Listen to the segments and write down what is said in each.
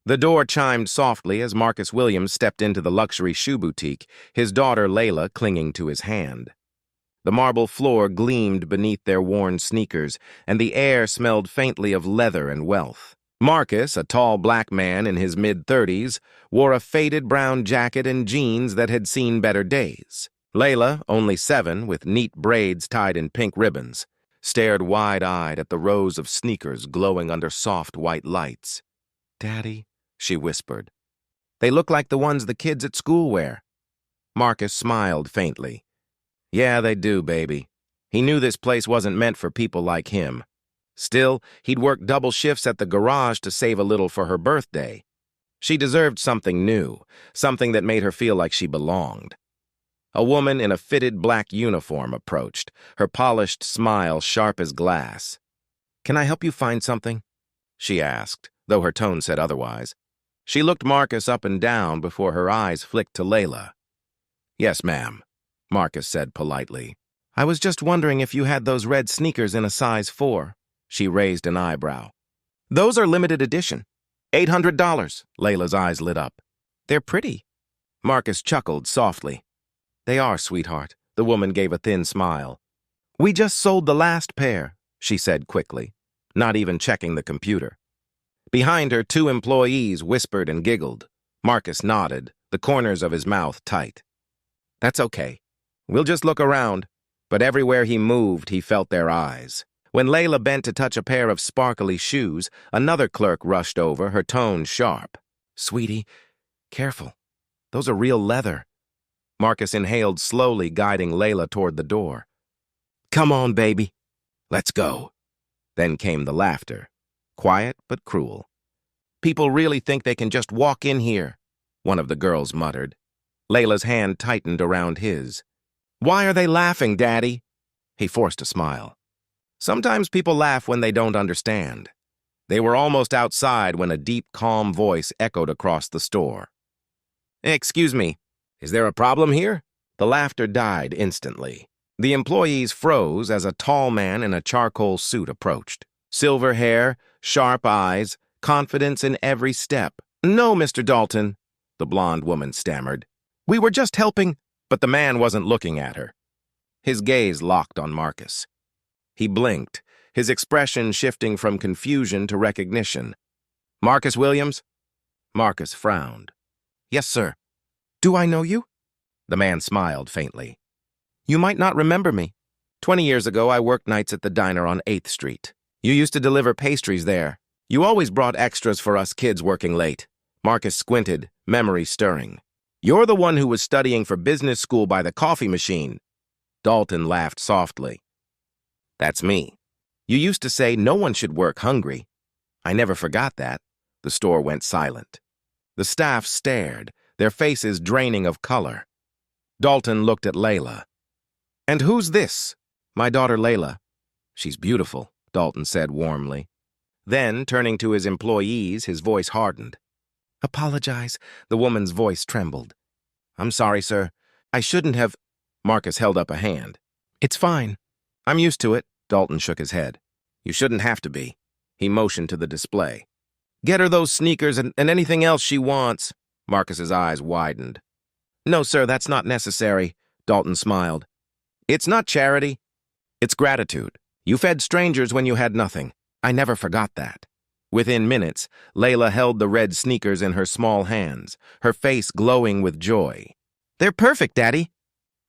The door chimed softly as Marcus Williams stepped into the luxury shoe boutique, his daughter Layla clinging to his hand. The marble floor gleamed beneath their worn sneakers, and the air smelled faintly of leather and wealth. Marcus, a tall black man in his mid-30s, wore a faded brown jacket and jeans that had seen better days. Layla, only 7, with neat braids tied in pink ribbons, stared wide-eyed at the rows of sneakers glowing under soft white lights. "Daddy," she whispered. "They look like the ones the kids at school wear." Marcus smiled faintly. "Yeah, they do, baby." He knew this place wasn't meant for people like him. Still, he'd worked double shifts at the garage to save a little for her birthday. She deserved something new, something that made her feel like she belonged. A woman in a fitted black uniform approached, her polished smile sharp as glass. "Can I help you find something?" she asked, though her tone said otherwise. She looked Marcus up and down before her eyes flicked to Layla. "Yes, ma'am," Marcus said politely. "I was just wondering if you had those red sneakers in a size 4. She raised an eyebrow. "Those are limited edition. $800. Layla's eyes lit up. "They're pretty." Marcus chuckled softly. "They are, sweetheart." The woman gave a thin smile. "We just sold the last pair," she said quickly, not even checking the computer. Behind her, 2 employees whispered and giggled. Marcus nodded, the corners of his mouth tight. "That's okay. We'll just look around." But everywhere he moved, he felt their eyes. When Layla bent to touch a pair of sparkly shoes, another clerk rushed over, her tone sharp. "Sweetie, careful. Those are real leather." Marcus inhaled slowly, guiding Layla toward the door. "Come on, baby. Let's go." Then came the laughter, quiet but cruel. "People really think they can just walk in here," one of the girls muttered. Layla's hand tightened around his. "Why are they laughing, Daddy?" He forced a smile. "Sometimes people laugh when they don't understand." They were almost outside when a deep, calm voice echoed across the store. "Excuse me, is there a problem here?" The laughter died instantly. The employees froze as a tall man in a charcoal suit approached. Silver hair, sharp eyes, confidence in every step. "No, Mr. Dalton," the blonde woman stammered. "We were just helping." But the man wasn't looking at her. His gaze locked on Marcus. He blinked, his expression shifting from confusion to recognition. "Marcus Williams?" Marcus frowned. "Yes, sir." "Do I know you?" The man smiled faintly. "You might not remember me. 20 years ago, I worked nights at the diner on 8th Street. You used to deliver pastries there. You always brought extras for us kids working late." Marcus squinted, memory stirring. "You're the one who was studying for business school by the coffee machine." Dalton laughed softly. "That's me. You used to say no one should work hungry." "I never forgot that." The store went silent. The staff stared, their faces draining of color. Dalton looked at Layla. "And who's this?" "My daughter Layla." "She's beautiful," Dalton said warmly. Then, turning to his employees, his voice hardened. "Apologize." The woman's voice trembled. "I'm sorry, sir. I shouldn't have—" Marcus held up a hand. "It's fine. I'm used to it." Dalton shook his head. "You shouldn't have to be." He motioned to the display. "Get her those sneakers and anything else she wants." Marcus's eyes widened. "No, sir, that's not necessary." Dalton smiled. "It's not charity. It's gratitude. You fed strangers when you had nothing. I never forgot that." Within minutes, Layla held the red sneakers in her small hands, her face glowing with joy. "They're perfect, Daddy."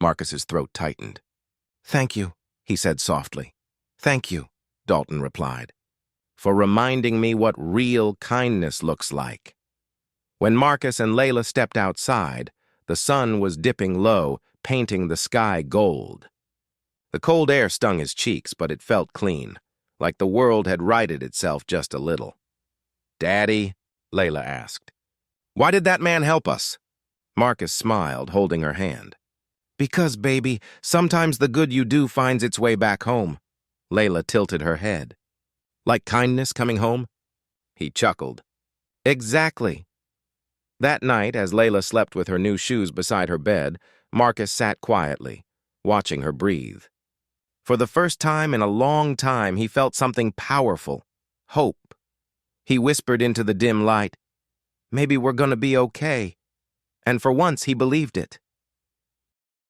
Marcus's throat tightened. "Thank you," he said softly. "Thank you," Dalton replied, "for reminding me what real kindness looks like." When Marcus and Layla stepped outside, the sun was dipping low, painting the sky gold. The cold air stung his cheeks, but it felt clean, like the world had righted itself just a little. "Daddy?" Layla asked. "Why did that man help us?" Marcus smiled, holding her hand. "Because, baby, sometimes the good you do finds its way back home." Layla tilted her head. "Like kindness coming home?" He chuckled. "Exactly." That night, as Layla slept with her new shoes beside her bed, Marcus sat quietly, watching her breathe. For the first time in a long time, he felt something powerful, hope. He whispered into the dim light, Maybe we're gonna be okay. And for once, he believed it.